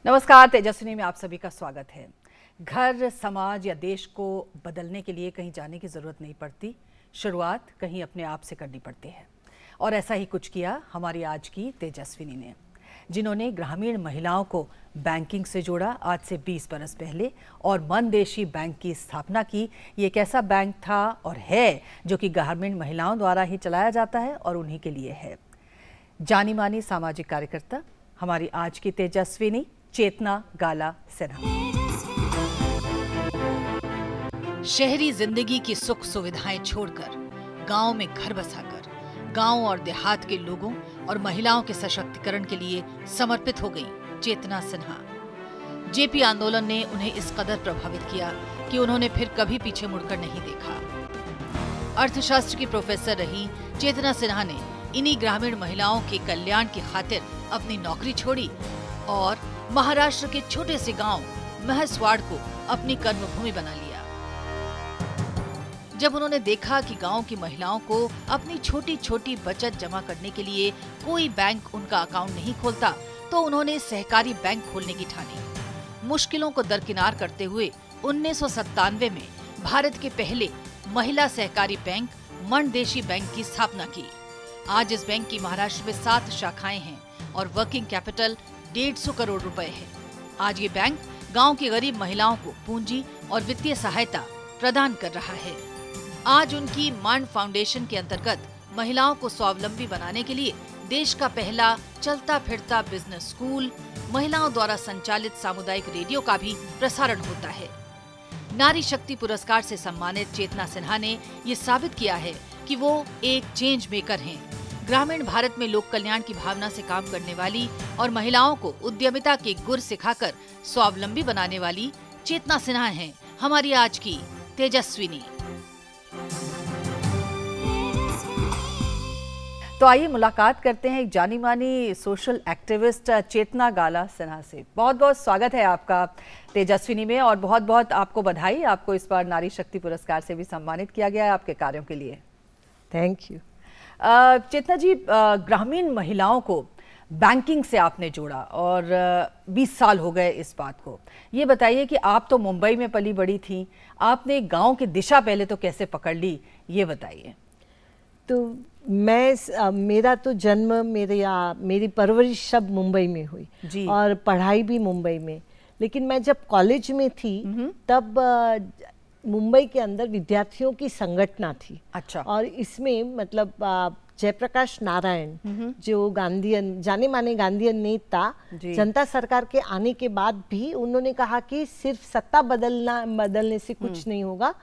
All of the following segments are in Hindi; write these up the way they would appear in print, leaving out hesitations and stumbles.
नमस्कार, तेजस्विनी में आप सभी का स्वागत है। घर, समाज या देश को बदलने के लिए कहीं जाने की ज़रूरत नहीं पड़ती, शुरुआत कहीं अपने आप से करनी पड़ती है। और ऐसा ही कुछ किया हमारी आज की तेजस्विनी ने, जिन्होंने ग्रामीण महिलाओं को बैंकिंग से जोड़ा आज से 20 बरस पहले और मनदेशी बैंक की स्थापना की। ये एक ऐसा बैंक था और है जो कि ग्रामीण महिलाओं द्वारा ही चलाया जाता है और उन्हीं के लिए है। जानी मानी सामाजिक कार्यकर्ता हमारी आज की तेजस्विनी चेतना गाला सिन्हा। शहरी जिंदगी की सुख सुविधाएं छोड़कर गांव में घर बसाकर गांव और देहात के लोगों और महिलाओं के सशक्तिकरण के लिए समर्पित हो गई चेतना सिन्हा। जेपी आंदोलन ने उन्हें इस कदर प्रभावित किया कि उन्होंने फिर कभी पीछे मुड़कर नहीं देखा। अर्थशास्त्र की प्रोफेसर रही चेतना सिन्हा ने इन्हीं ग्रामीण महिलाओं के कल्याण की खातिर अपनी नौकरी छोड़ी और महाराष्ट्र के छोटे से गांव महसवाड़ को अपनी कर्मभूमि बना लिया। जब उन्होंने देखा कि गांव की महिलाओं को अपनी छोटी छोटी बचत जमा करने के लिए कोई बैंक उनका अकाउंट नहीं खोलता, तो उन्होंने सहकारी बैंक खोलने की ठानी। मुश्किलों को दरकिनार करते हुए 1997 में भारत के पहले महिला सहकारी बैंक मनदेशी बैंक की स्थापना की। आज इस बैंक की महाराष्ट्र में 7 शाखाएं हैं और वर्किंग कैपिटल 150 करोड़ रुपए है। आज ये बैंक गांव की गरीब महिलाओं को पूंजी और वित्तीय सहायता प्रदान कर रहा है। आज उनकी मान फाउंडेशन के अंतर्गत महिलाओं को स्वावलंबी बनाने के लिए देश का पहला चलता फिरता बिजनेस स्कूल, महिलाओं द्वारा संचालित सामुदायिक रेडियो का भी प्रसारण होता है। नारी शक्ति पुरस्कार से सम्मानित चेतना सिन्हा ने ये साबित किया है कि वो एक चेंज मेकर हैं। ग्रामीण भारत में लोक कल्याण की भावना से काम करने वाली और महिलाओं को उद्यमिता के गुर सिखाकर स्वावलंबी बनाने वाली चेतना सिन्हा हैं हमारी आज की तेजस्विनी। तो आइए मुलाकात करते हैं एक जानी मानी सोशल एक्टिविस्ट चेतना गाला सिन्हा से। बहुत बहुत स्वागत है आपका तेजस्विनी में और बहुत बहुत आपको बधाई। आपको इस बार नारी शक्ति पुरस्कार से भी सम्मानित किया गया है आपके कार्यों के लिए। Thank you. चेतना जी, ग्रामीण महिलाओं को बैंकिंग से आपने जोड़ा और 20 साल हो गए इस बात को। ये बताइए कि आप तो मुंबई में पली बड़ी थी, आपने गांव की दिशा पहले तो कैसे पकड़ ली, ये बताइए। तो मेरा तो जन्म मेरी परवरिश सब मुंबई में हुई जी। और पढ़ाई भी मुंबई में। लेकिन मैं जब कॉलेज में थी तब मुंबई के अंदर विद्यार्थियों की संगठना थी। अच्छा। और इसमें मतलब जयप्रकाश नारायण जो गांधीयन जाने माने गांधीयन नेता, जनता सरकार के आने के बाद भी उन्होंने कहा कि सिर्फ सत्ता बदलने से कुछ नहीं होगा,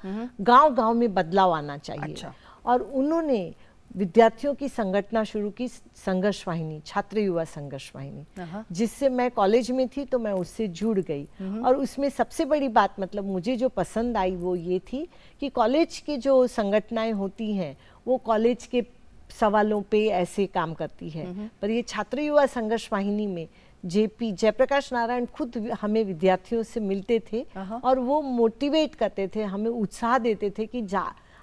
गांव गांव में बदलाव आना चाहिए। अच्छा। और उन्होंने विद्यार्थियों की संगठना शुरू की, संघर्ष वाहिनी, छात्र युवा संघर्ष वाहिनी, जिससे मैं कॉलेज में थी तो मैं उससे जुड़ गई। और उसमें सबसे बड़ी बात मतलब मुझे जो पसंद आई वो ये थी कि कॉलेज की जो संगठनाएं होती हैं वो कॉलेज के सवालों पे ऐसे काम करती है, पर ये छात्र युवा संघर्ष वाहिनी में जयप्रकाश नारायण खुद हमें विद्यार्थियों से मिलते थे और वो मोटिवेट करते थे, हमें उत्साह देते थे कि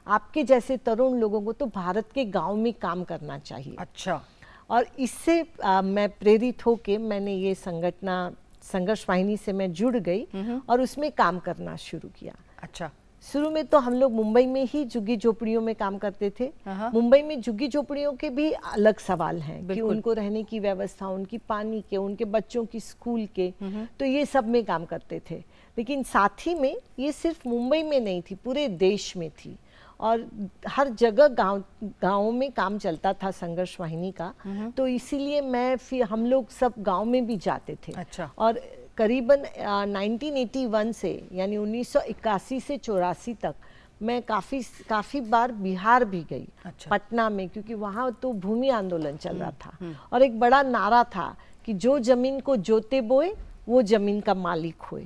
आपके जैसे तरुण लोगों को तो भारत के गांव में काम करना चाहिए। अच्छा। और इससे मैं प्रेरित होके मैंने ये संगठना संघर्ष वाहिनी से मैं जुड़ गई और उसमें काम करना शुरू किया। अच्छा। शुरू में तो हम लोग मुंबई में ही झुग्गी झोपड़ियों में काम करते थे। मुंबई में झुग्गी झोपड़ियों के भी अलग सवाल हैं कि उनको रहने की व्यवस्था, उनकी पानी के, उनके बच्चों की स्कूल के, तो ये सब में काम करते थे। लेकिन साथ ही में ये सिर्फ मुंबई में नहीं थी, पूरे देश में थी और हर जगह गाँव में काम चलता था संघर्ष वाहिनी का। तो इसीलिए फिर हम लोग सब गाँव में भी जाते थे। अच्छा। और करीबन 1981 से यानी 1981 से 84 तक मैं काफ़ी बार बिहार भी गई। अच्छा। पटना में, क्योंकि वहाँ तो भूमि आंदोलन चल रहा था और एक बड़ा नारा था कि जो जमीन को जोते बोए वो जमीन का मालिक होए।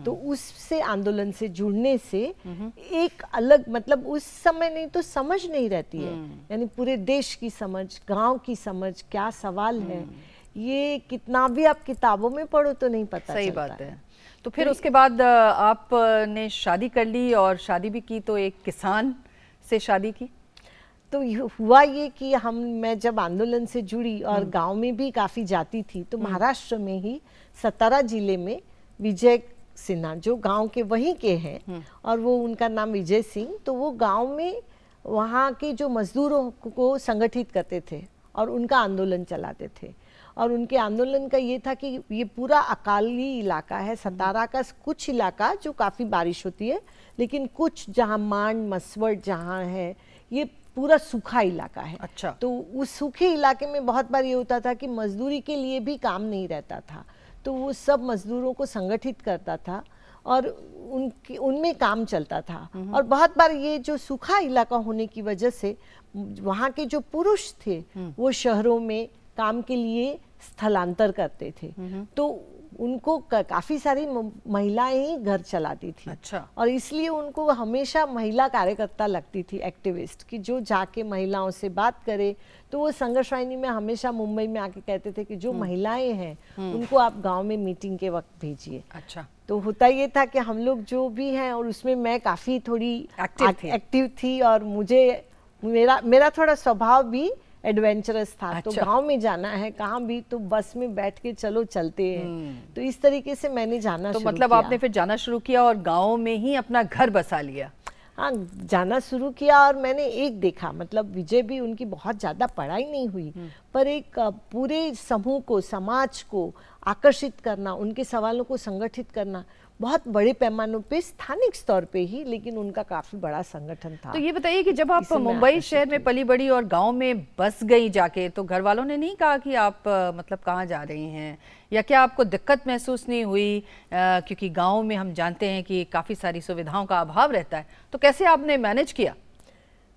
तो उससे आंदोलन से जुड़ने से एक अलग मतलब उस समय नहीं तो समझ नहीं रहती है, यानी पूरे देश की समझ, गांव की समझ, क्या सवाल है, ये कितना भी आप किताबों में पढ़ो तो नहीं पता। सही बात है। तो फिर उसके बाद आपने शादी कर ली और शादी भी की, तो एक किसान से शादी की। तो हुआ ये कि मैं जब आंदोलन से जुड़ी और गांव में भी काफ़ी जाती थी, तो महाराष्ट्र में ही सतारा जिले में विजय सिन्हा जो गांव के वहीं के हैं और वो उनका नाम विजय सिंह, तो वो गांव में वहाँ के जो मजदूरों को संगठित करते थे और उनका आंदोलन चलाते थे। और उनके आंदोलन का ये था कि ये पूरा अकाली इलाका है, सतारा का कुछ इलाका जो काफ़ी बारिश होती है, लेकिन कुछ जहाँ मांड मसवट जहाँ है ये पूरा सूखा इलाका है। अच्छा। तो उस सूखे इलाके में बहुत बार ये होता था कि मजदूरी के लिए भी काम नहीं रहता था, तो वो सब मजदूरों को संगठित करता था और उनमें काम चलता था। और बहुत बार ये जो सूखा इलाका होने की वजह से वहाँ के जो पुरुष थे वो शहरों में काम के लिए स्थलांतर करते थे, तो उनको काफी सारी महिलाएं ही घर चलाती थी। अच्छा। और इसलिए उनको हमेशा महिला कार्यकर्ता लगती थी, एक्टिविस्ट, कि जो जाके महिलाओं से बात करे। तो वो संघर्ष वाहिनी में हमेशा मुंबई में आके कहते थे कि जो महिलाएं हैं उनको आप गांव में मीटिंग के वक्त भेजिए। अच्छा। तो होता ये था कि हम लोग जो भी हैं, और उसमें मैं काफी थोड़ी एक्टिव थी और मेरा थोड़ा स्वभाव भी एडवेंचरस था। अच्छा। तो गांव में जाना है कहाँ भी तो बस में बैठ के चलो चलते हैं। तो इस तरीके से मैंने जाना शुरू किया। तो मतलब आपने फिर जाना शुरू किया और गांव में ही अपना घर बसा लिया? हाँ, जाना शुरू किया। और मैंने एक देखा, मतलब विजय भी उनकी बहुत ज़्यादा पढ़ाई नहीं हुई, पर एक पूरे समूह को, समाज को आकर्षित करना, उनके सवालों को संगठित करना बहुत बड़े पैमानों पे, स्थानिक स्तर पे ही, लेकिन उनका काफी बड़ा संगठन था। तो ये बताइए कि जब आप मुंबई शहर में पली बड़ी और गांव में बस गई जाके, तो घर वालों ने नहीं कहा कि आप मतलब कहाँ जा रही हैं, या क्या आपको दिक्कत महसूस नहीं हुई? क्योंकि गांव में हम जानते हैं कि काफ़ी सारी सुविधाओं का अभाव रहता है, तो कैसे आपने मैनेज किया?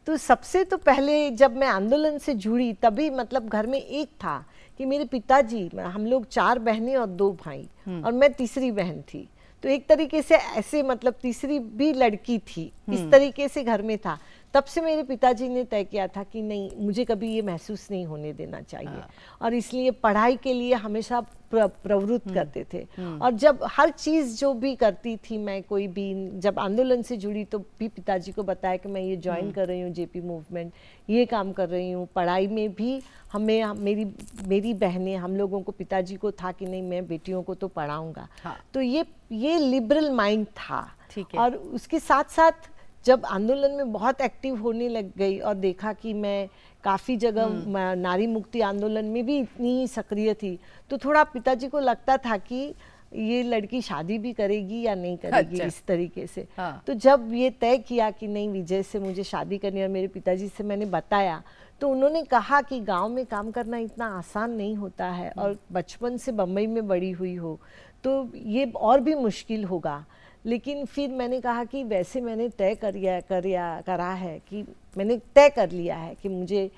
तो सबसे तो पहले जब मैं आंदोलन से जुड़ी तभी मतलब घर में एक था कि मेरे पिताजी, हम लोग 4 बहनें और 2 भाई, और मैं तीसरी बहन थी। तो एक तरीके से ऐसे मतलब तीसरी भी लड़की थी, इस तरीके से घर में था। तब से मेरे पिताजी ने तय किया था कि नहीं, मुझे कभी ये महसूस नहीं होने देना चाहिए, और इसलिए पढ़ाई के लिए हमेशा प्रवृत्त करते थे। और जब हर चीज़ जो भी करती थी मैं, कोई भी जब आंदोलन से जुड़ी तो भी पिताजी को बताया कि मैं ये ज्वाइन कर रही हूँ जेपी मूवमेंट, ये काम कर रही हूँ। पढ़ाई में भी मेरी बहनें, हम लोगों को, पिताजी को था कि नहीं, मैं बेटियों को तो पढ़ाऊंगा। हाँ। तो ये लिबरल माइंड था। ठीक है। और उसके साथ साथ जब आंदोलन में बहुत एक्टिव होने लग गई और देखा कि मैं काफ़ी जगह नारी मुक्ति आंदोलन में भी इतनी सक्रिय थी, तो थोड़ा पिताजी को लगता था कि ये लड़की शादी भी करेगी या नहीं करेगी। अच्छा। इस तरीके से। हाँ। तो जब ये तय किया कि नहीं, विजय से मुझे शादी करनी, और मेरे पिताजी से मैंने बताया, तो उन्होंने कहा कि गांव में काम करना इतना आसान नहीं होता है, और बचपन से बम्बई में बड़ी हुई हो तो ये और भी मुश्किल होगा। लेकिन फिर मैंने कहा कि वैसे मैंने तय करा है कि मैंने तय कर लिया है कि मुझे,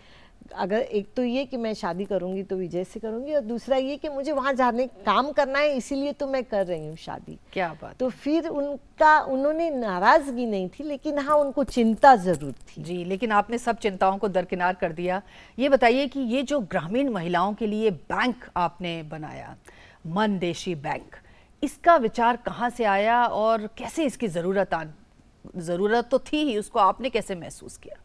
अगर एक तो ये कि मैं शादी करूंगी तो विजय से करूंगी, और दूसरा ये कि मुझे वहाँ जाने काम करना है, इसीलिए तो मैं कर रही हूँ शादी। क्या बात। तो फिर उन्होंने नाराजगी नहीं थी, लेकिन हाँ उनको चिंता जरूर थी। जी, लेकिन आपने सब चिंताओं को दरकिनार कर दिया। ये बताइए कि ये जो ग्रामीण महिलाओं के लिए बैंक आपने बनाया, मनदेशी बैंक, इसका विचार कहाँ से आया और कैसे इसकी ज़रूरत तो थी ही, उसको आपने कैसे महसूस किया?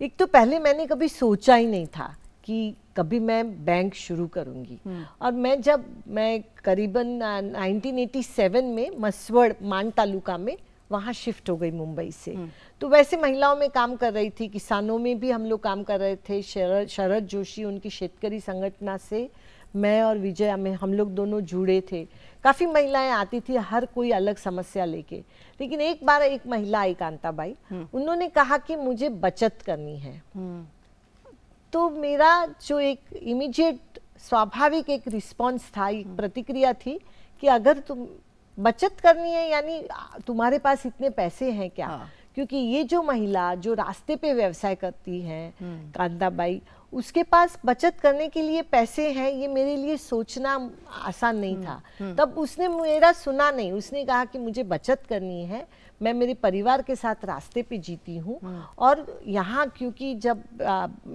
एक तो पहले मैंने कभी सोचा ही नहीं था कि कभी मैं बैंक शुरू करूंगी। और मैं करीबन 1987 में मसवड़ मान तालुका में वहाँ शिफ्ट हो गई मुंबई से। तो वैसे महिलाओं में काम कर रही थी, किसानों में भी हम लोग काम कर रहे थे। शरद जोशी, उनकी शेतकरी संगठना से मैं और विजय हम लोग दोनों जुड़े थे। काफ़ी महिलाएं आती थी, हर कोई अलग समस्या लेके। लेकिन एक बार एक महिला आई, कांताबाई, उन्होंने कहा कि मुझे बचत करनी है। तो मेरा जो एक इमीडिएट स्वाभाविक एक रिस्पॉन्स था, एक प्रतिक्रिया थी कि अगर तुम बचत करनी है, यानी तुम्हारे पास इतने पैसे हैं क्या? हाँ। क्योंकि ये जो महिला जो रास्ते पे व्यवसाय करती है, कांताबाई, उसके पास बचत करने के लिए पैसे हैं, ये मेरे लिए सोचना आसान नहीं था। तब उसने मेरा सुना नहीं, उसने कहा कि मुझे बचत करनी है, मैं मेरे परिवार के साथ रास्ते पे जीती हूँ, और यहाँ क्योंकि जब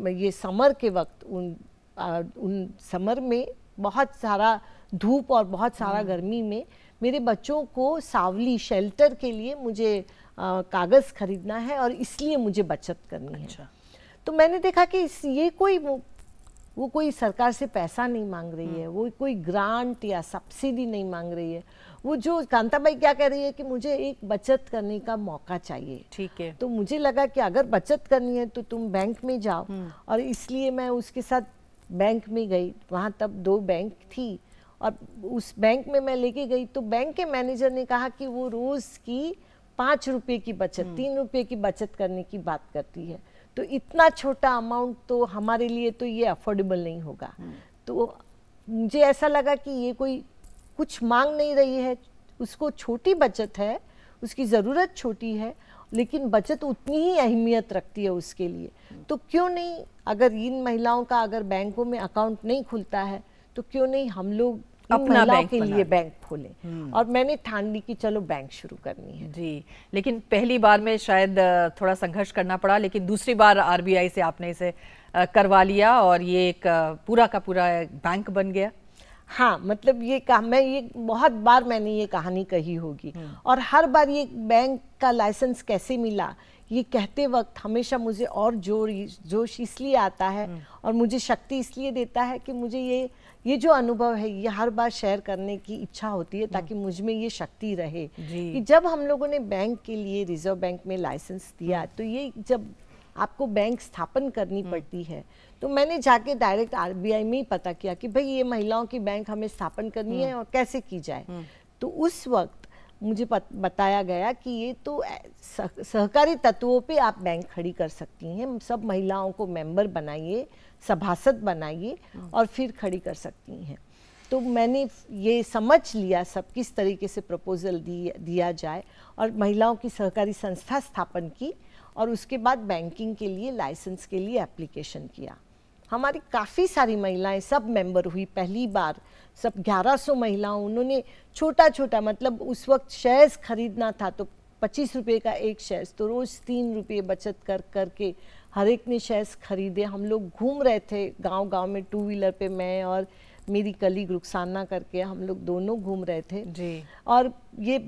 ये समर के वक्त उन समर में बहुत सारा धूप और बहुत सारा गर्मी में मेरे बच्चों को सावली, शेल्टर के लिए मुझे कागज़ खरीदना है, और इसलिए मुझे बचत करनी है। तो मैंने देखा कि ये कोई वो कोई सरकार से पैसा नहीं मांग रही है, वो कोई ग्रांट या सब्सिडी नहीं मांग रही है। वो जो कांताबाई क्या कह रही है कि मुझे एक बचत करने का मौका चाहिए। ठीक है। तो मुझे लगा कि अगर बचत करनी है तो तुम बैंक में जाओ, और इसलिए मैं उसके साथ बैंक में गई। वहाँ तब 2 बैंक थी और उस बैंक में मैं लेके गई तो बैंक के मैनेजर ने कहा कि वो रोज की 5 रुपए की बचत, 3 रुपए की बचत करने की बात करती है। तो इतना छोटा अमाउंट तो हमारे लिए तो ये अफोर्डेबल नहीं होगा। तो मुझे ऐसा लगा कि ये कोई कुछ मांग नहीं रही है, उसको छोटी बचत है, उसकी ज़रूरत छोटी है, लेकिन बचत उतनी ही अहमियत रखती है उसके लिए। तो क्यों नहीं, अगर इन महिलाओं का अगर बैंकों में अकाउंट नहीं खुलता है तो क्यों नहीं हम लोग अपना बैंक के लिए बैंक खोलें। और मैंने ठान ली कि चलो बैंक शुरू करनी है। जी, लेकिन पहली बार में शायद थोड़ा संघर्ष करना पड़ा, लेकिन दूसरी बार आरबीआई से आपने इसे करवा लिया और ये एक पूरा का पूरा बैंक बन गया। हाँ, मतलब ये मैं ये बहुत बार मैंने ये कहानी कही होगी, और हर बार ये बैंक का लाइसेंस कैसे मिला ये कहते वक्त हमेशा मुझे और जोश इसलिए आता है और मुझे शक्ति इसलिए देता है कि मुझे ये जो अनुभव है ये हर बार शेयर करने की इच्छा होती है, ताकि मुझ में ये शक्ति रहे कि जब हम लोगों ने बैंक के लिए रिजर्व बैंक में लाइसेंस दिया, तो ये जब आपको बैंक स्थापन करनी पड़ती है, तो मैंने जाके डायरेक्ट आरबीआई में ही पता किया कि भाई ये महिलाओं की बैंक हमें स्थापन करनी है और कैसे की जाए। तो उस वक्त मुझे बताया गया कि ये तो सहकारी तत्वों पे आप बैंक खड़ी कर सकती हैं, सब महिलाओं को मेंबर बनाइए, सभासद बनाइए और फिर खड़ी कर सकती हैं। तो मैंने ये समझ लिया सब किस तरीके से प्रपोजल दिया जाए और महिलाओं की सहकारी संस्था स्थापन की, और उसके बाद बैंकिंग के लिए लाइसेंस के लिए एप्लीकेशन किया। हमारी काफ़ी सारी महिलाएं सब मेंबर हुई पहली बार, सब 1100 महिलाओं। उन्होंने छोटा छोटा, मतलब उस वक्त शेयर्स खरीदना था तो 25 रुपये का एक शेयर्स, तो रोज़ 3 रुपये बचत करके हर एक ने शेयर्स खरीदे। हम लोग घूम रहे थे गांव गांव में 2 व्हीलर पे, मैं और मेरी कलीग रुखसाना करके हम लोग दोनों घूम रहे थे जी। और ये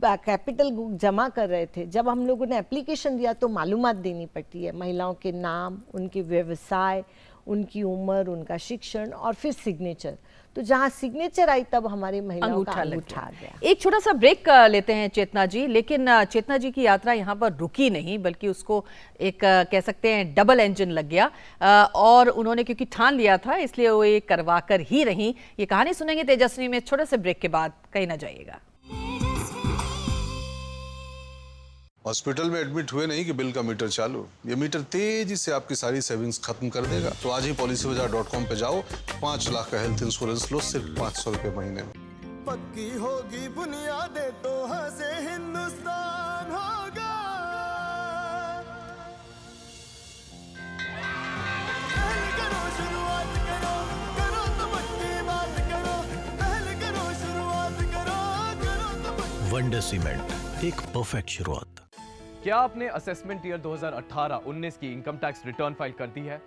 कैपिटल जमा कर रहे थे। जब हम लोगों ने एप्लीकेशन दिया तो मालूमात देनी पड़ती है, महिलाओं के नाम, उनके व्यवसाय, उनकी उम्र, उनका शिक्षण और फिर सिग्नेचर। तो जहाँ सिग्नेचर आई तब हमारे महिलाओं का अंगूठा आ गया। एक छोटा सा ब्रेक लेते हैं चेतना जी, लेकिन चेतना जी की यात्रा यहाँ पर रुकी नहीं, बल्कि उसको एक कह सकते हैं डबल इंजन लग गया, और उन्होंने क्योंकि ठान लिया था इसलिए वो ये करवा कर ही रही। ये कहानी सुनेंगे तेजस्वी में छोटे से ब्रेक के बाद, कहीं ना जाइएगा। हॉस्पिटल में एडमिट हुए नहीं कि बिल का मीटर चालू। ये मीटर तेजी से आपकी सारी सेविंग्स खत्म कर देगा। तो आज ही policybazaar.com पे जाओ, 5 लाख का हेल्थ इंश्योरेंस लो सिर्फ 500 रुपए महीने में। पक्की होगी बुनियादें तो हंसे हिंदुस्तान होगा। पहले करो शुरुआत करो, करो तो पक्की बात करो, पहले करो शुरुआत करो, करो तो पक्की। वंडर सीमेंट, एक परफेक्ट शुरुआत। क्या आपने असेसमेंट ईयर 2018-19 की इनकम टैक्स रिटर्न फाइल कर दी है?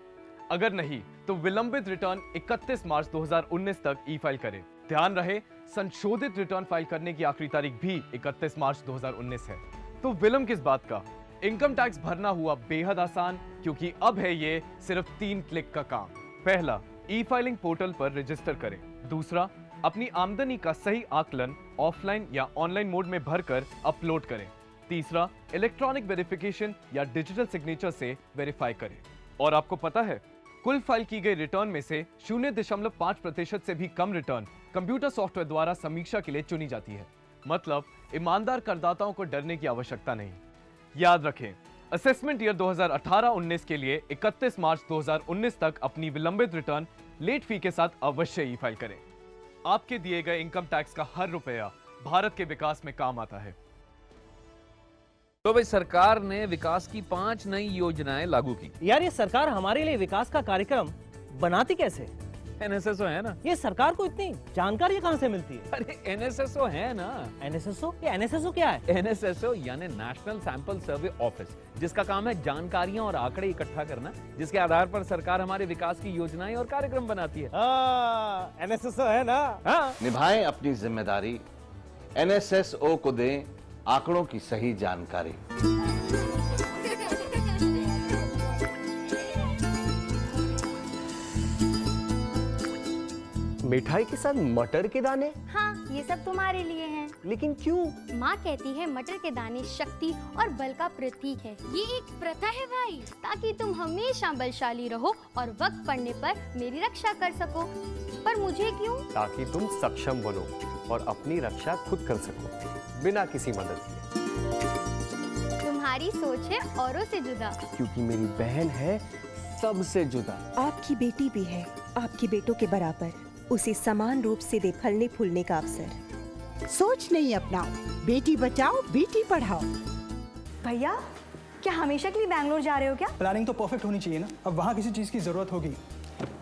अगर नहीं तो विलंबित रिटर्न 31 मार्च 2019 तक ई फाइल करें। ध्यान रहे, संशोधित रिटर्न फाइल करने की आखिरी तारीख भी 31 मार्च 2019 है। तो विलंब किस बात का? इनकम टैक्स भरना हुआ बेहद आसान, क्योंकि अब है ये सिर्फ 3 क्लिक का काम। पहला, ई फाइलिंग पोर्टल पर रजिस्टर करें। दूसरा, अपनी आमदनी का सही आकलन ऑफलाइन या ऑनलाइन मोड में भरकर अपलोड करें। तीसरा, इलेक्ट्रॉनिक वेरिफिकेशन या डिजिटल सिग्नेचर से वेरीफाई करें। और आपको पता है, कुल फाइल की गई रिटर्न में से 0.5% से भी कम रिटर्न कंप्यूटर सॉफ्टवेयर द्वारा समीक्षा के लिए चुनी जाती है। मतलब ईमानदार करदाताओं को डरने की आवश्यकता नहीं। याद रखें, असेसमेंट ईयर 2018-19 के लिए 31 मार्च 2019 तक अपनी विलंबित रिटर्न लेट फी के साथ अवश्य ई फाइल करें। आपके दिए गए इनकम टैक्स का हर रुपया भारत के विकास में काम आता है। तो भाई, सरकार ने विकास की 5 नई योजनाएं लागू की। यार, ये सरकार हमारे लिए विकास का कार्यक्रम बनाती कैसे? एनएसएसओ है ना। ये सरकार को इतनी जानकारी कहाँ से मिलती है? अरे एनएसएसओ है ना। एनएसएसओ? ये एनएसएसओ क्या है? एनएसएसओ यानी नेशनल सैंपल सर्वे ऑफिस, जिसका काम है जानकारियां और आंकड़े इकट्ठा करना, जिसके आधार पर सरकार हमारे विकास की योजनाएं और कार्यक्रम बनाती है। एनएसएसओ है ना। हाँ। निभाएं अपनी जिम्मेदारी, एनएसएसओ को दें आंकड़ों की सही जानकारी। मिठाई के साथ मटर के दाने? हाँ, ये सब तुम्हारे लिए हैं। लेकिन क्यों? माँ कहती है मटर के दाने शक्ति और बल का प्रतीक है। ये एक प्रथा है भाई, ताकि तुम हमेशा बलशाली रहो और वक्त पड़ने पर मेरी रक्षा कर सको। पर मुझे क्यों? ताकि तुम सक्षम बनो और अपनी रक्षा खुद कर सको बिना किसी मदद के। तुम्हारी सोच है औरों से जुदा। क्योंकि मेरी बहन है सबसे जुदा। आपकी बेटी भी है आपके बेटों के बराबर, उसे समान रूप से दे फलने फूलने का अवसर। सोच नहीं अपनाओ, बेटी बचाओ बेटी पढ़ाओ। भैया, क्या हमेशा के लिए बैंगलोर जा रहे हो क्या? प्लानिंग तो परफेक्ट होनी चाहिए ना। अब वहाँ किसी चीज़ की ज़रूरत होगी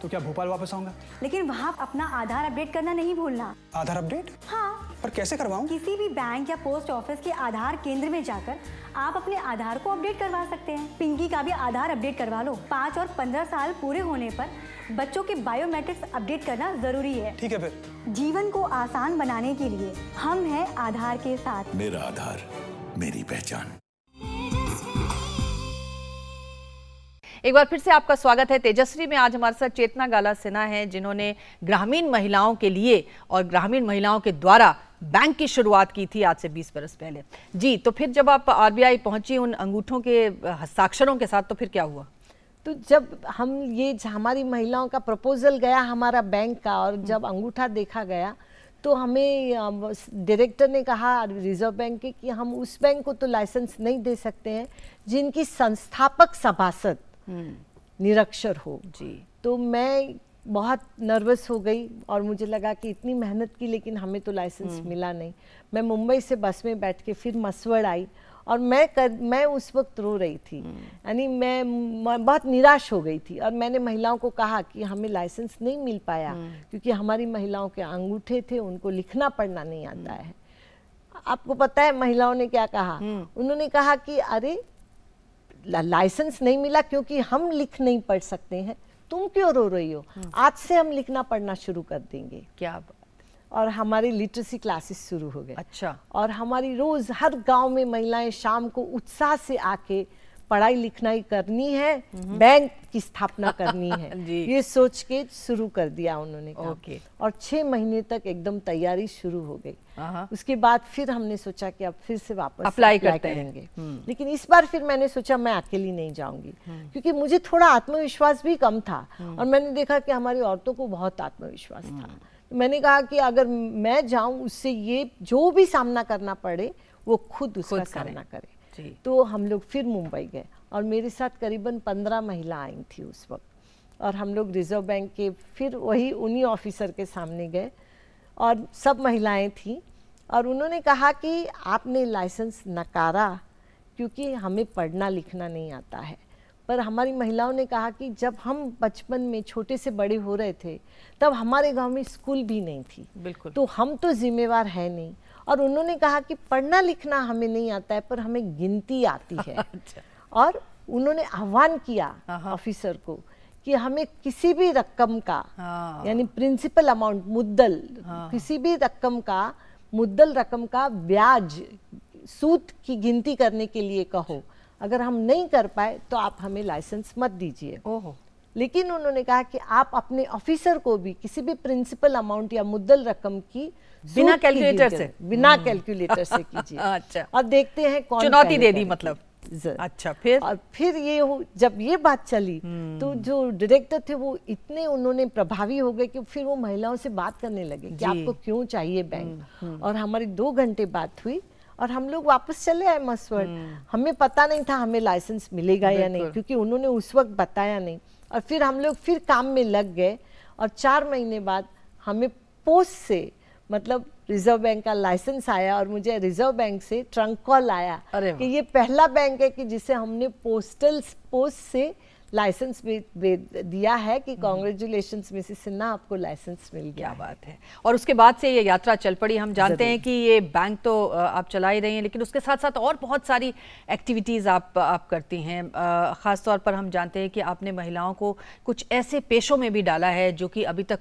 तो क्या भोपाल वापस आऊंगा? लेकिन वहाँ अपना आधार अपडेट करना नहीं भूलना। आधार अपडेट? हाँ। पर कैसे करवाऊँ? किसी भी बैंक या पोस्ट ऑफिस के आधार केंद्र में जाकर आप अपने आधार को अपडेट करवा सकते हैं। पिंकी का भी आधार अपडेट करवा लो। 5 और 15 साल पूरे होने पर बच्चों के बायोमेट्रिक्स अपडेट करना जरूरी है। ठीक है फिर। जीवन को आसान बनाने के लिए हम हैं आधार के साथ। मेरा आधार, मेरी पहचान। एक बार फिर से आपका स्वागत है। तेजस्वी में आज हमारे साथ चेतना गाला सिन्हा हैं, जिन्होंने ग्रामीण महिलाओं के लिए और ग्रामीण महिलाओं के द्वारा बैंक की शुरुआत की थी आज से 20 बरस पहले। जी, तो फिर जब आप आरबीआई पहुंची उन अंगूठों के हस्ताक्षरों के साथ, तो फिर क्या हुआ? तो जब हम ये हमारी महिलाओं का प्रपोजल गया हमारा बैंक का, और जब अंगूठा देखा गया तो हमें डायरेक्टर ने कहा रिजर्व बैंक के कि हम उस बैंक को तो लाइसेंस नहीं दे सकते हैं जिनकी संस्थापक सभासद निरक्षर हो। जी, तो मैं बहुत नर्वस हो गई और मुझे लगा कि इतनी मेहनत की लेकिन हमें तो लाइसेंस मिला नहीं। मैं मुंबई से बस में बैठ के फिर मसवड़ आई और मैं उस वक्त रो रही थी। यानी मैं बहुत निराश हो गई थी और मैंने महिलाओं को कहा कि हमें लाइसेंस नहीं मिल पाया क्योंकि हमारी महिलाओं के अंगूठे थे, उनको लिखना पढ़ना नहीं आता है। आपको पता है महिलाओं ने क्या कहा? उन्होंने कहा कि अरे लाइसेंस नहीं मिला क्योंकि हम लिख नहीं पढ़ सकते हैं, तुम क्यों रो रही हो? आज से हम लिखना पढ़ना शुरू कर देंगे। क्या बात। और हमारी लिटरेसी क्लासेस शुरू हो गए। अच्छा। और हमारी रोज हर गांव में महिलाएं शाम को उत्साह से आके पढ़ाई लिखाई करनी है, बैंक की स्थापना करनी है ये सोच के शुरू कर दिया उन्होंने काम। और 6 महीने तक एकदम तैयारी शुरू हो गई। उसके बाद फिर हमने सोचा कि अब फिर से वापस अप्लाई करेंगे। लेकिन इस बार फिर मैंने सोचा मैं अकेली नहीं जाऊंगी क्योंकि मुझे थोड़ा आत्मविश्वास भी कम था और मैंने देखा कि हमारी औरतों को बहुत आत्मविश्वास था। मैंने कहा कि अगर मैं जाऊं उससे ये जो भी सामना करना पड़े वो खुद उसका सामना करे। तो हम लोग फिर मुंबई गए और मेरे साथ करीबन 15 महिला आई थी उस वक्त और हम लोग रिजर्व बैंक के फिर वही उन्हीं ऑफिसर के सामने गए और सब महिलाएं थी और उन्होंने कहा कि आपने लाइसेंस नकारा क्योंकि हमें पढ़ना लिखना नहीं आता है। पर हमारी महिलाओं ने कहा कि जब हम बचपन में छोटे से बड़े हो रहे थे तब हमारे गांव में स्कूल भी नहीं थी। बिल्कुल। तो हम तो जिम्मेवार है नहीं। और उन्होंने कहा कि पढ़ना लिखना हमें नहीं आता है पर हमें गिनती आती है। और उन्होंने आह्वान किया ऑफिसर को कि हमें किसी भी रकम का यानी प्रिंसिपल अमाउंट मुद्दल किसी भी रकम का मुद्दल रकम का ब्याज सूद की गिनती करने के लिए कहो। अगर हम नहीं कर पाए तो आप हमें लाइसेंस मत दीजिए। लेकिन उन्होंने कहा कि आप अपने ऑफिसर को भी किसी भी प्रिंसिपल अमाउंट या मुद्दल रकम की बिना कैलकुलेटर से कीजिए। अच्छा। और देखते हैं कौन चुनौती दे दी मतलब। अच्छा। फिर ये जब ये बात चली तो जो डायरेक्टर थे वो इतने उन्होंने प्रभावी हो गए कि फिर वो महिलाओं से बात करने लगे कि आपको क्यों चाहिए बैंक। और हमारी 2 घंटे बात हुई और हम लोग वापस चले आए मसवड़। हमें पता नहीं था हमें लाइसेंस मिलेगा या नहीं क्योंकि उन्होंने उस वक्त बताया नहीं। और फिर हम लोग फिर काम में लग गए और 4 महीने बाद हमें पोस्ट से मतलब रिजर्व बैंक का लाइसेंस आया और मुझे रिजर्व बैंक से ट्रंक कॉल आया कि ये पहला बैंक है कि जिसे हमने पोस्ट से लाइसेंस दिया है कि कांग्रेचुलेशंस मिसेस सिन्हा आपको लाइसेंस मिल गया। क्या बात है। और उसके बाद से ये यात्रा चल पड़ी। हम जानते हैं कि ये बैंक तो आप चला ही रही हैं लेकिन उसके साथ साथ और बहुत सारी एक्टिविटीज़ आप करती हैं। ख़ास तौर पर हम जानते हैं कि आपने महिलाओं को कुछ ऐसे पेशों में भी डाला है जो कि अभी तक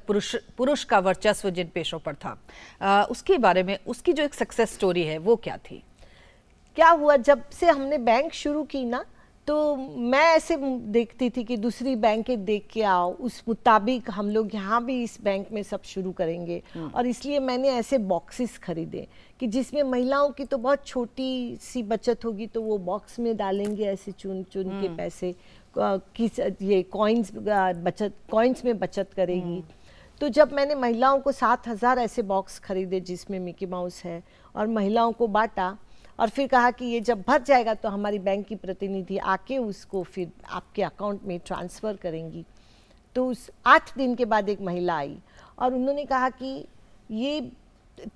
पुरुष का वर्चस्व जिन पेशों पर था। उसके बारे में उसकी जो एक सक्सेस स्टोरी है वो क्या थी? क्या हुआ जब से हमने बैंक शुरू की ना तो मैं ऐसे देखती थी कि दूसरी बैंकें देख के आओ, उस मुताबिक हम लोग यहाँ भी इस बैंक में सब शुरू करेंगे। और इसलिए मैंने ऐसे बॉक्सेस खरीदे कि जिसमें महिलाओं की तो बहुत छोटी सी बचत होगी, तो वो बॉक्स में डालेंगे ऐसे चुन चुन के पैसे, किस ये कॉइन्स में बचत करेगी। तो जब मैंने महिलाओं को 7,000 ऐसे बॉक्स खरीदे जिसमें मिकी माउस है और महिलाओं को बांटा, और फिर कहा कि ये जब भर जाएगा तो हमारी बैंक की प्रतिनिधि आके उसको फिर आपके अकाउंट में ट्रांसफ़र करेंगी। तो उस 8 दिन के बाद एक महिला आई और उन्होंने कहा कि ये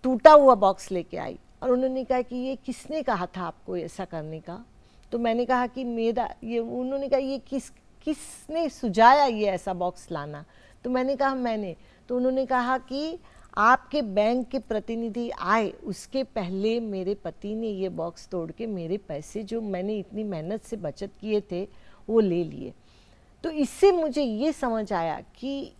टूटा हुआ बॉक्स लेके आई, और उन्होंने कहा कि ये किसने कहा था आपको ऐसा करने का? तो मैंने कहा कि मेरा ये, उन्होंने कहा ये किसने सुझाया ये ऐसा बॉक्स लाना? तो मैंने कहा मैंने। तो उन्होंने कहा कि आपके बैंक के प्रतिनिधि आए उसके पहले मेरे पति ने ये बॉक्स तोड़ के मेरे पैसे जो मैंने इतनी मेहनत से बचत किए थे वो ले लिए। तो इससे मुझे ये समझ आया कि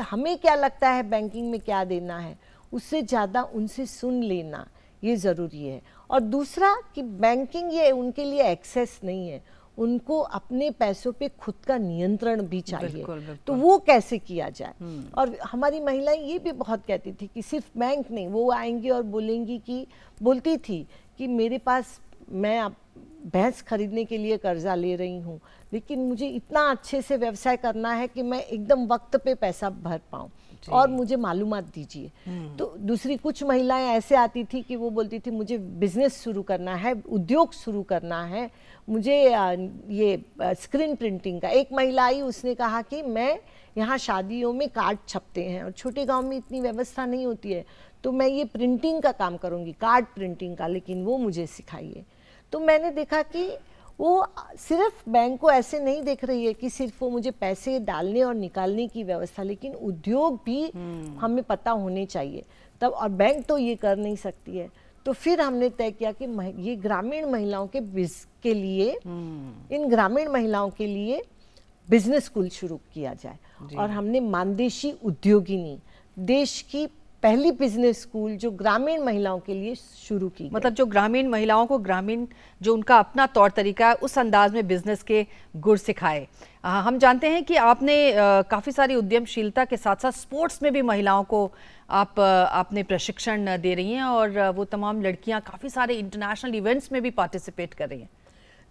हमें क्या लगता है बैंकिंग में क्या देना है, उससे ज़्यादा उनसे सुन लेना ये ज़रूरी है। और दूसरा कि बैंकिंग ये उनके लिए एक्सेस नहीं है, उनको अपने पैसों पे खुद का नियंत्रण भी चाहिए। बिल्कुल। तो वो कैसे किया जाए? और हमारी महिलाएं ये भी बहुत कहती थी कि सिर्फ बैंक नहीं, वो आएंगी और बोलती थी कि मेरे पास, मैं अब भैंस खरीदने के लिए कर्जा ले रही हूँ, लेकिन मुझे इतना अच्छे से व्यवसाय करना है कि मैं एकदम वक्त पे पैसा भर पाऊँ और मुझे मालूमात दीजिए। तो दूसरी कुछ महिलाएं ऐसे आती थी कि वो बोलती थी मुझे बिजनेस शुरू करना है, उद्योग शुरू करना है, मुझे ये स्क्रीन प्रिंटिंग का। एक महिला आई, उसने कहा कि मैं यहाँ शादियों में कार्ड छपते हैं और छोटे गांव में इतनी व्यवस्था नहीं होती है, तो मैं ये प्रिंटिंग का काम करूँगी, कार्ड प्रिंटिंग का, लेकिन वो मुझे सिखाइए। तो मैंने देखा कि वो सिर्फ बैंक को ऐसे नहीं देख रही है कि सिर्फ वो मुझे पैसे डालने और निकालने की व्यवस्था, लेकिन उद्योग भी हमें पता होने चाहिए तब, और बैंक तो ये कर नहीं सकती है। तो फिर हमने तय किया कि ये ग्रामीण महिलाओं के लिए, इन ग्रामीण महिलाओं के लिए बिजनेस स्कूल शुरू किया जाए। और हमने मानदेशी उद्योगिनी, देश की पहली बिजनेस स्कूल जो ग्रामीण महिलाओं के लिए शुरू की, मतलब जो ग्रामीण महिलाओं को ग्रामीण जो उनका अपना तौर तरीका है उस अंदाज में बिजनेस के गुर सिखाए। हम जानते हैं कि आपने काफ़ी सारी उद्यमशीलता के साथ साथ स्पोर्ट्स में भी महिलाओं को आपने प्रशिक्षण दे रही हैं, और वो तमाम लड़कियां काफ़ी सारे इंटरनेशनल इवेंट्स में भी पार्टिसिपेट कर रही हैं।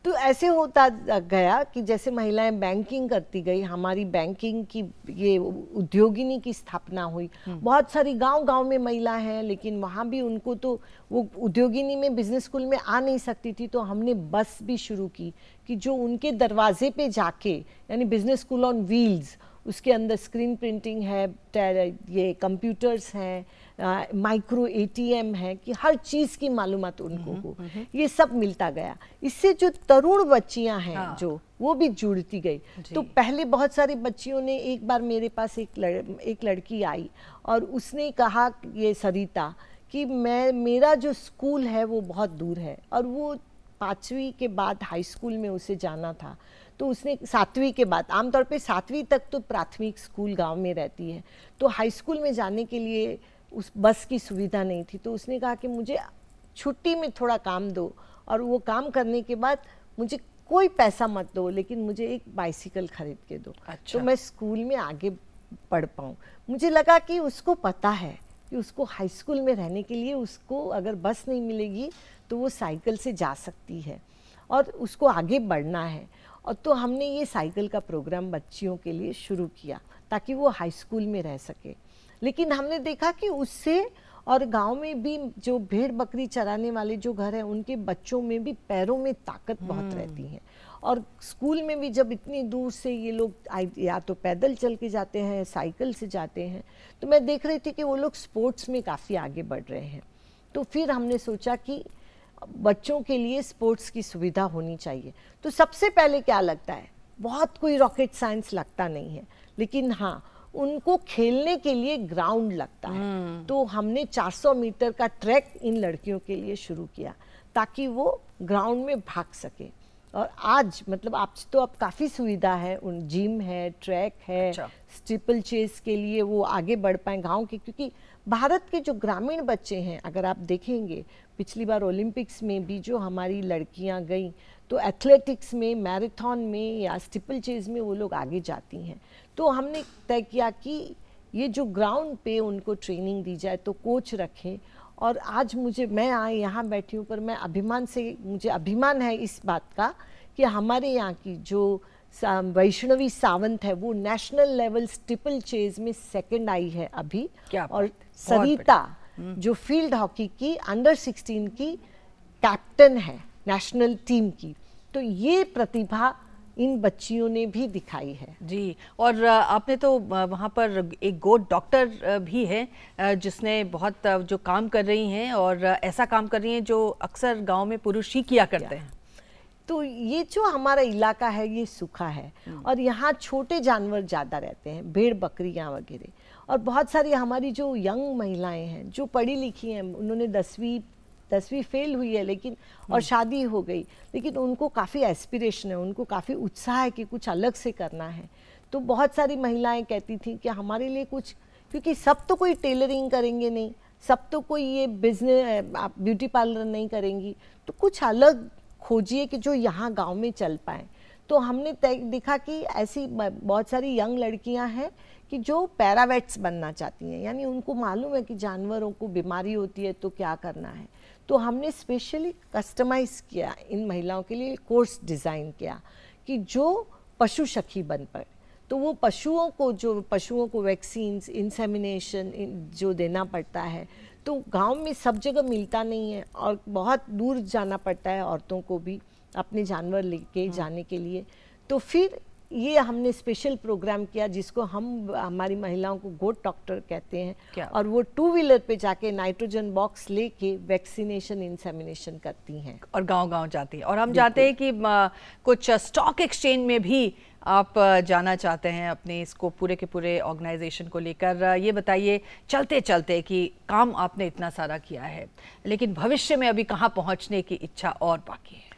तो ऐसे होता गया कि जैसे महिलाएं बैंकिंग करती गई, हमारी बैंकिंग की ये उद्योगिनी की स्थापना हुई। बहुत सारी गांव-गांव में महिला हैं, लेकिन वहाँ भी उनको तो वो उद्योगिनी में बिजनेस स्कूल में आ नहीं सकती थी, तो हमने बस भी शुरू की कि जो उनके दरवाजे पे जाके, यानी बिजनेस स्कूल ऑन व्हील्स, उसके अंदर स्क्रीन प्रिंटिंग है, ये कंप्यूटर्स हैं, माइक्रो ATM है, कि हर चीज़ की मालूमात उनको हो, ये सब मिलता गया। इससे जो तरुण बच्चियां हैं जो वो भी जुड़ती गई। तो पहले बहुत सारी बच्चियों ने, एक बार मेरे पास एक लड़की आई और उसने कहा, ये सरिता, कि मेरा जो स्कूल है वो बहुत दूर है और वो 5वीं के बाद हाई स्कूल में उसे जाना था, तो उसने 7वीं के बाद, आमतौर पे 7वीं तक तो प्राथमिक स्कूल गांव में रहती है, तो हाई स्कूल में जाने के लिए उस बस की सुविधा नहीं थी। तो उसने कहा कि मुझे छुट्टी में थोड़ा काम दो, और वो काम करने के बाद मुझे कोई पैसा मत दो, लेकिन मुझे एक बाइसिकल खरीद के दो। अच्छा। तो मैं स्कूल में आगे बढ़ पाऊँ। मुझे लगा कि उसको पता है कि उसको हाई स्कूल में रहने के लिए उसको अगर बस नहीं मिलेगी तो वो साइकिल से जा सकती है और उसको आगे बढ़ना है। और तो हमने ये साइकिल का प्रोग्राम बच्चियों के लिए शुरू किया ताकि वो हाई स्कूल में रह सके। लेकिन हमने देखा कि उससे, और गांव में भी जो भेड़ बकरी चराने वाले जो घर हैं उनके बच्चों में भी पैरों में ताकत बहुत रहती है, और स्कूल में भी जब इतनी दूर से ये लोग या तो पैदल चल के जाते हैं, साइकिल से जाते हैं, तो मैं देख रही थी कि वो लोग स्पोर्ट्स में काफ़ी आगे बढ़ रहे हैं। तो फिर हमने सोचा कि बच्चों के लिए स्पोर्ट्स की सुविधा होनी चाहिए। तो सबसे पहले क्या लगता है, बहुत कोई रॉकेट साइंस लगता नहीं है, लेकिन हाँ उनको खेलने के लिए ग्राउंड लगता है। तो हमने 400 मीटर का ट्रैक इन लड़कियों के लिए शुरू किया ताकि वो ग्राउंड में भाग सके। और आज मतलब आज तो अब काफ़ी सुविधा है, उन जिम है, ट्रैक है। अच्छा। स्टीपल चेस के लिए वो आगे बढ़ पाए गांव के, क्योंकि भारत के जो ग्रामीण बच्चे हैं, अगर आप देखेंगे पिछली बार ओलंपिक्स में भी जो हमारी लड़कियां गईं, तो एथलेटिक्स में, मैराथन में या स्टीपल चेज में वो लोग आगे जाती हैं। तो हमने तय किया कि ये जो ग्राउंड पे उनको ट्रेनिंग दी जाए, तो कोच रखें। और आज मैं यहाँ बैठी हूँ, पर मुझे अभिमान है इस बात का कि हमारे यहाँ की जो वैष्णवी सावंत है वो नेशनल लेवल स्टीपल चेज में सेकंड आई है अभी। और सरिता जो फील्ड हॉकी की अंडर 16 की कैप्टन है नेशनल टीम की। तो ये प्रतिभा इन बच्चियों ने भी दिखाई है जी। और आपने तो वहाँ पर एक गोट डॉक्टर भी है जिसने बहुत जो काम कर रही हैं और ऐसा काम कर रही हैं जो अक्सर गांव में पुरुष ही किया करते हैं। तो ये जो हमारा इलाका है ये सूखा है और यहाँ छोटे जानवर ज़्यादा रहते हैं, भेड़ बकरियाँ वगैरह। और बहुत सारी हमारी जो यंग महिलाएं हैं जो पढ़ी लिखी हैं, उन्होंने 10वीं फेल हुई है लेकिन और शादी हो गई, लेकिन उनको काफ़ी एस्पिरेशन है, उनको काफ़ी उत्साह है कि कुछ अलग से करना है। तो बहुत सारी महिलाएं कहती थी कि हमारे लिए कुछ, क्योंकि सब तो कोई टेलरिंग करेंगे नहीं, सब तो कोई ये बिजनेस ब्यूटी पार्लर नहीं करेंगी, तो कुछ अलग खोजिए कि जो यहाँ गांव में चल पाए। तो हमने देखा कि ऐसी बहुत सारी यंग लड़कियां हैं कि जो पैरावेट्स बनना चाहती हैं, यानी उनको मालूम है कि जानवरों को बीमारी होती है तो क्या करना है। तो हमने स्पेशली कस्टमाइज किया इन महिलाओं के लिए, कोर्स डिज़ाइन किया कि जो पशु सखी बन पाए। तो वो पशुओं को वैक्सीन्स, इंसेमिनेशन जो देना पड़ता है, तो गांव में सब जगह मिलता नहीं है और बहुत दूर जाना पड़ता है औरतों को भी अपने जानवर लेके जाने के लिए। तो फिर ये हमने स्पेशल प्रोग्राम किया जिसको हमारी महिलाओं को गोट डॉक्टर कहते हैं। और वो 2 व्हीलर पे जाके नाइट्रोजन बॉक्स लेके वैक्सीनेशन, इंसेमिनेशन करती हैं और गांव-गांव जाती हैं। और हम चाहते हैं कि कुछ स्टॉक एक्सचेंज में भी आप जाना चाहते हैं अपने इसको पूरे के पूरे ऑर्गेनाइजेशन को लेकर। ये बताइए चलते चलते कि काम आपने इतना सारा किया है, लेकिन भविष्य में अभी कहाँ पहुँचने की इच्छा और बाकी है?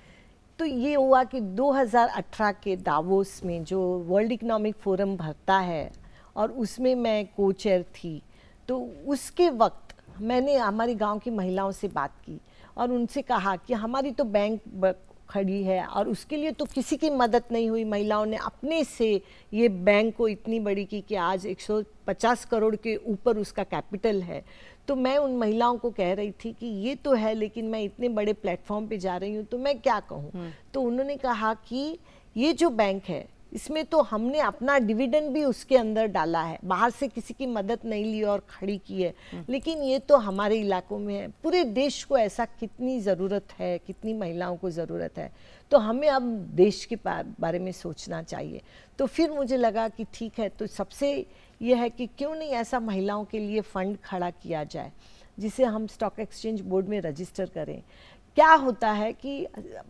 तो ये हुआ कि 2018 के दावोस में जो वर्ल्ड इकोनॉमिक फोरम भरता है और उसमें मैं को-चेयर थी, तो उसके वक्त मैंने हमारी गांव की महिलाओं से बात की और उनसे कहा कि हमारी तो बैंक खड़ी है और उसके लिए तो किसी की मदद नहीं हुई। महिलाओं ने अपने से ये बैंक को इतनी बड़ी की कि आज 150 करोड़ के ऊपर उसका कैपिटल है। तो मैं उन महिलाओं को कह रही थी कि ये तो है, लेकिन मैं इतने बड़े प्लेटफॉर्म पे जा रही हूँ तो मैं क्या कहूँ। तो उन्होंने कहा कि ये जो बैंक है इसमें तो हमने अपना डिविडेंड भी उसके अंदर डाला है, बाहर से किसी की मदद नहीं ली और खड़ी की है, लेकिन ये तो हमारे इलाकों में है। पूरे देश को ऐसा कितनी ज़रूरत है, कितनी महिलाओं को ज़रूरत है, तो हमें अब देश के बारे में सोचना चाहिए। तो फिर मुझे लगा कि ठीक है, तो सबसे यह है कि क्यों नहीं ऐसा महिलाओं के लिए फ़ंड खड़ा किया जाए जिसे हम स्टॉक एक्सचेंज बोर्ड में रजिस्टर करें। क्या होता है कि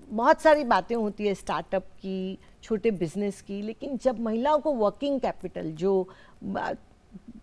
बहुत सारी बातें होती है स्टार्टअप की, छोटे बिजनेस की, लेकिन जब महिलाओं को वर्किंग कैपिटल जो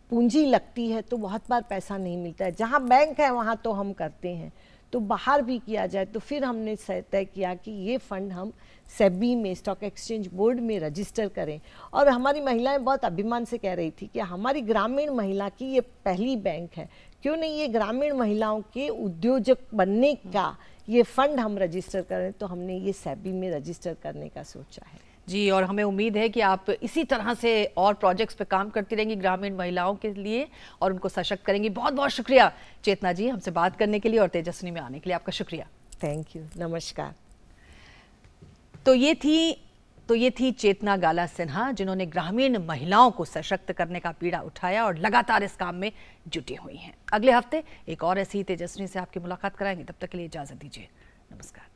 पूंजी लगती है तो बहुत बार पैसा नहीं मिलता है। जहाँ बैंक है वहाँ तो हम करते हैं, तो बाहर भी किया जाए। तो फिर हमने तय किया कि ये फंड हम सेबी में, स्टॉक एक्सचेंज बोर्ड में रजिस्टर करें। और हमारी महिलाएं बहुत अभिमान से कह रही थी कि हमारी ग्रामीण महिला की ये पहली बैंक है, क्यों नहीं ये ग्रामीण महिलाओं के उद्योजक बनने का ये फंड हम रजिस्टर करें। तो हमने ये सेबी में रजिस्टर करने का सोचा है जी। और हमें उम्मीद है कि आप इसी तरह से और प्रोजेक्ट्स पे काम करती रहेंगी ग्रामीण महिलाओं के लिए और उनको सशक्त करेंगी। बहुत बहुत शुक्रिया चेतना जी हमसे बात करने के लिए और तेजस्विनी में आने के लिए आपका शुक्रिया। थैंक यू, नमस्कार। तो ये थी चेतना गाला सिन्हा, जिन्होंने ग्रामीण महिलाओं को सशक्त करने का पीड़ा उठाया और लगातार इस काम में जुटी हुई हैं। अगले हफ्ते एक और ऐसी तेजस्विनी से आपकी मुलाकात कराएंगे। तब तक के लिए इजाजत दीजिए, नमस्कार।